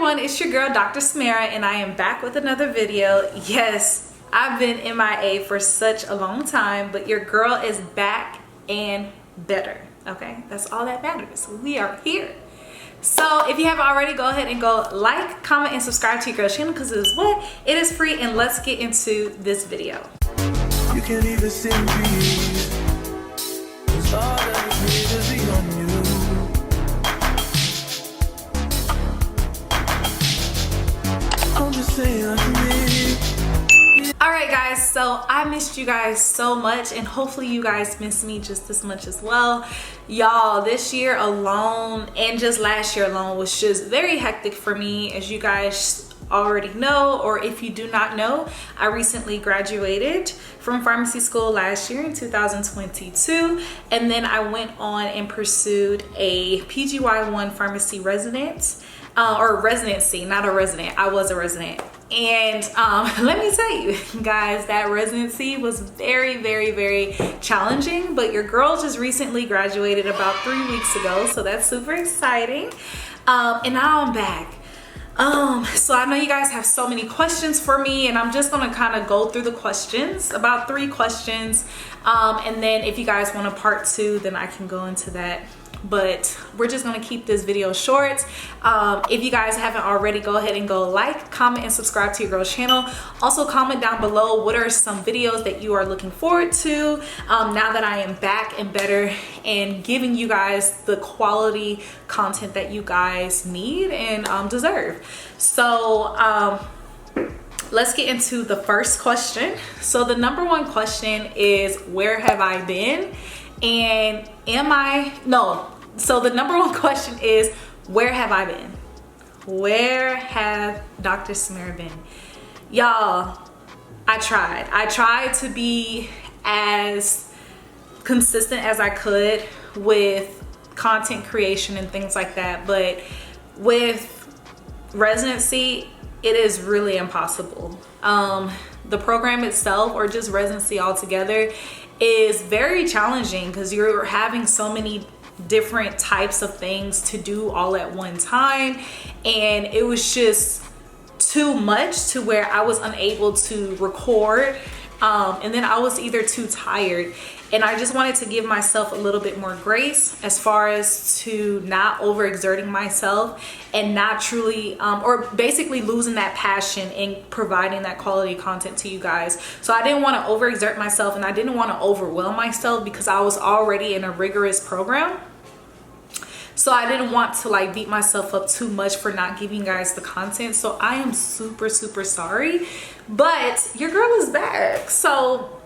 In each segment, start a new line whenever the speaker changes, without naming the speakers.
everyone, it's your girl Dr. Samara, and I am back with another video. Yes, I've been MIA for such a long time, but your girl is back and better. Okay, that's all that matters. We are here. So if you haven't already, go ahead and go like, comment, and subscribe to your girl's channel because it is what? It is free, and let's get into this video.
You can't even see me. It's all that needs to be on you. I'm just saying I can be.
Alright guys, so I missed you guys so much, and hopefully you guys miss me just as much as well. Y'all, this year alone and just last year alone was just very hectic for me. As you guys already know, or if you do not know, I recently graduated from pharmacy school last year in 2022, and then I went on and pursued a PGY1 pharmacy residence, or residency, not a resident. I was a resident. And let me tell you guys, that residency was very challenging, but your girl just recently graduated about 3 weeks ago, so that's super exciting. And now I'm back. So I know you guys have so many questions for me, and I'm just gonna kind of go through the questions, about 3 questions, and then if you guys want a part 2, then I can go into that. But we're just gonna keep this video short. If you guys haven't already, go ahead and go like, comment, and subscribe to your girl's channel. Also comment down below what are some videos that you are looking forward to now that I am back and better and giving you guys the quality content that you guys need and deserve. So let's get into the first question. So the number 1 question is, where have I been? And so the number 1 question is, where have I been? Where have Dr. Samara been? Y'all, I tried to be as consistent as I could with content creation and things like that, but with residency, it is really impossible. The program itself, or just residency altogether, is very challenging because you're having so many different types of things to do all at one time, and it was just too much to where I was unable to record, and then I was either too tired, and I just wanted to give myself a little bit more grace as far as to not overexerting myself and not truly or basically losing that passion in providing that quality content to you guys. So I didn't want to overexert myself, and I didn't want to overwhelm myself because I was already in a rigorous program. So I didn't want to like beat myself up too much for not giving you guys the content. So I am super sorry, but your girl is back. So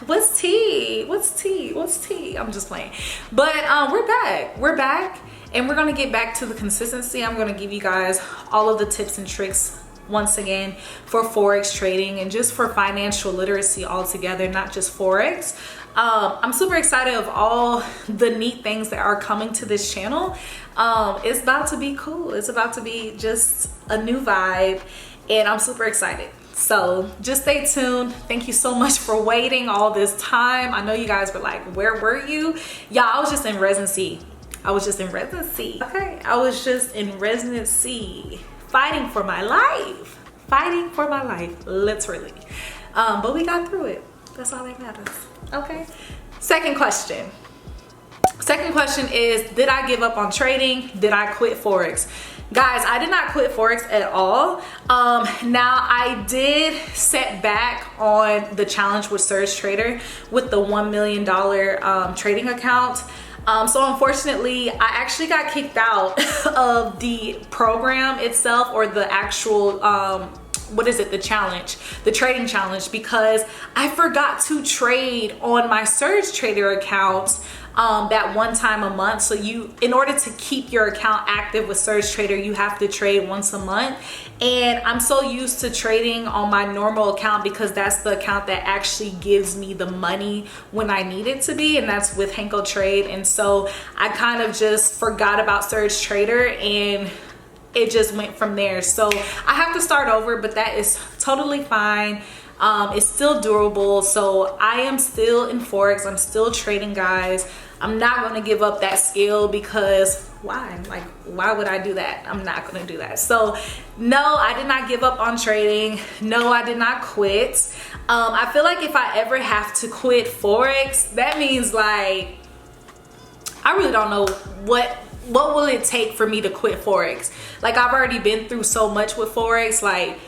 what's tea? I'm just playing. But we're back, and we're gonna get back to the consistency. I'm gonna give you guys all of the tips and tricks once again for Forex trading and just for financial literacy altogether, not just Forex. I'm super excited of all the neat things that are coming to this channel. It's about to be cool. It's about to be just a new vibe, and I'm super excited. So just stay tuned. Thank you so much for waiting all this time. I know you guys were like, where were you? Yeah, I was just in residency. Okay, I was just in residency, fighting for my life, literally. But we got through it. That's all that matters. Okay. Second question is, did I give up on trading? Did I quit Forex? Guys, I did not quit Forex at all. Now I did set back on the challenge with Surge Trader with the $1 million trading account. So unfortunately, I actually got kicked out of the program itself, or the actual the trading challenge, because I forgot to trade on my Surge Trader account that one time a month. So in order to keep your account active with Surge Trader, you have to trade once a month, and I'm so used to trading on my normal account because that's the account that actually gives me the money when I need it to be, and that's with Henko Trade. And so I kind of just forgot about Surge Trader, and it just went from there. So I have to start over, but that is totally fine. It's still doable. So I am still in Forex. I'm still trading, guys. I'm not going to give up that skill because why? Like, why would I do that? I'm not gonna do that. So no, I did not give up on trading. No, I did not quit. I feel like if I ever have to quit Forex, that means like, I really don't know what will it take for me to quit Forex. Like, I've already been through so much with Forex. Like,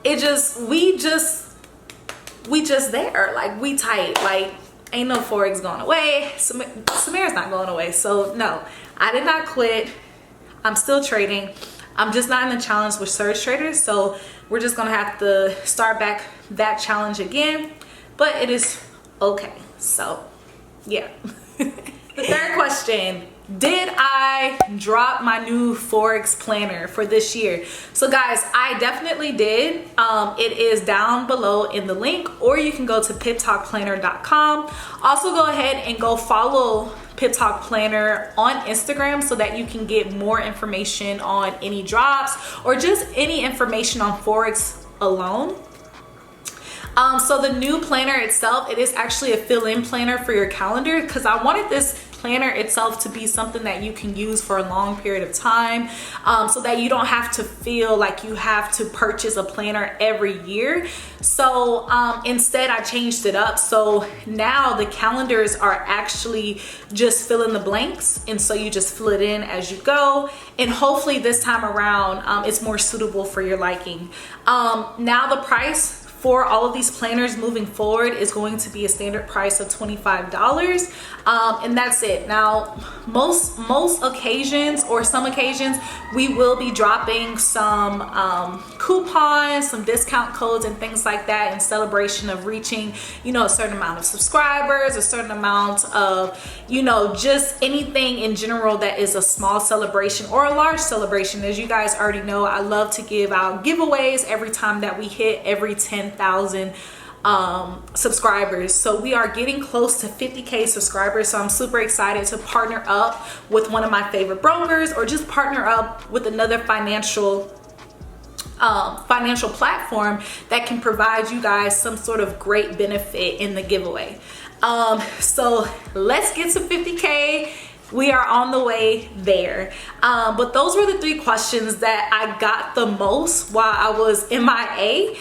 we just there. Like, we tight. Like, ain't no Forex going away. Samira's not going away. So no, I did not quit. I'm still trading. I'm just not in the challenge with Surge Traders. So we're just gonna have to start back that challenge again. But it is okay. So yeah. The third question, did I drop my new Forex planner for this year? So guys, I definitely did. It is down below in the link, or you can go to piptalkplanner.com. Also go ahead and go follow Pip Talk Planner on Instagram so that you can get more information on any drops or just any information on Forex alone. So the new planner itself, it is actually a fill-in planner for your calendar, because I wanted this planner itself to be something that you can use for a long period of time, so that you don't have to feel like you have to purchase a planner every year. So instead I changed it up. So now the calendars are actually just fill in the blanks, and so you just fill it in as you go, and hopefully this time around it's more suitable for your liking. Now the price for all of these planners moving forward is going to be a standard price of $25, and that's it. Now most occasions, or some occasions, we will be dropping some coupons, some discount codes and things like that in celebration of reaching, you know, a certain amount of subscribers, a certain amount of, you know, just anything in general that is a small celebration or a large celebration. As you guys already know, I love to give out giveaways every time that we hit every 10,000 subscribers. So we are getting close to 50K subscribers, so I'm super excited to partner up with one of my favorite brokers, or just partner up with another financial platform that can provide you guys some sort of great benefit in the giveaway. So let's get to 50K. We are on the way there. But those were the 3 questions that I got the most while I was MIA.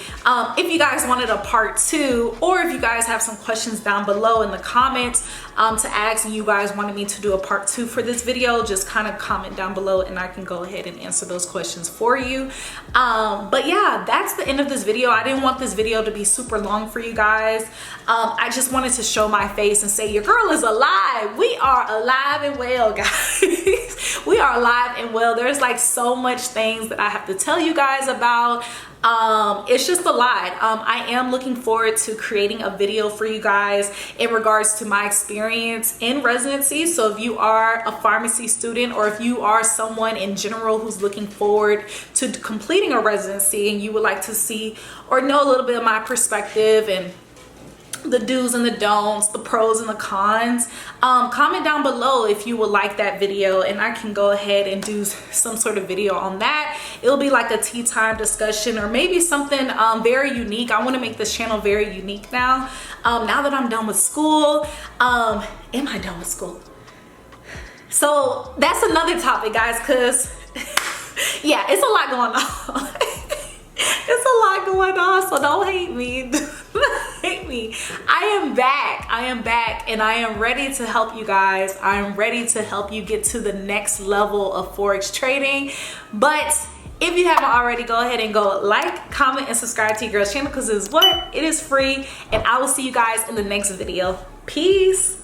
If you guys wanted a part 2, or if you guys have some questions down below in the comments to ask, and you guys wanted me to do a part 2 for this video, just kind of comment down below and I can go ahead and answer those questions for you. But yeah, that's the end of this video. I didn't want this video to be super long for you guys. I just wanted to show my face and say your girl is alive. We are alive and well, guys. We are alive and well. There's like so much things that I have to tell you guys about. It's just a lot. I am looking forward to creating a video for you guys in regards to my experience in residency. So if you are a pharmacy student, or if you are someone in general who's looking forward to completing a residency and you would like to see or know a little bit of my perspective and the do's and the don'ts, the pros and the cons, comment down below if you would like that video, and I can go ahead and do some sort of video on that. It'll be like a tea time discussion, or maybe something very unique. I want to make this channel very unique now. Now that I'm done with school. Am I done with school? So that's another topic, guys, because yeah, it's a lot going on. It's a lot going on, so don't hate me. Hate me. I am back and I am ready to help you guys. I am ready to help you get to the next level of Forex trading. But if you haven't already, go ahead and go like, comment, and subscribe to your girl's channel, because it is free. And I will see you guys in the next video. Peace.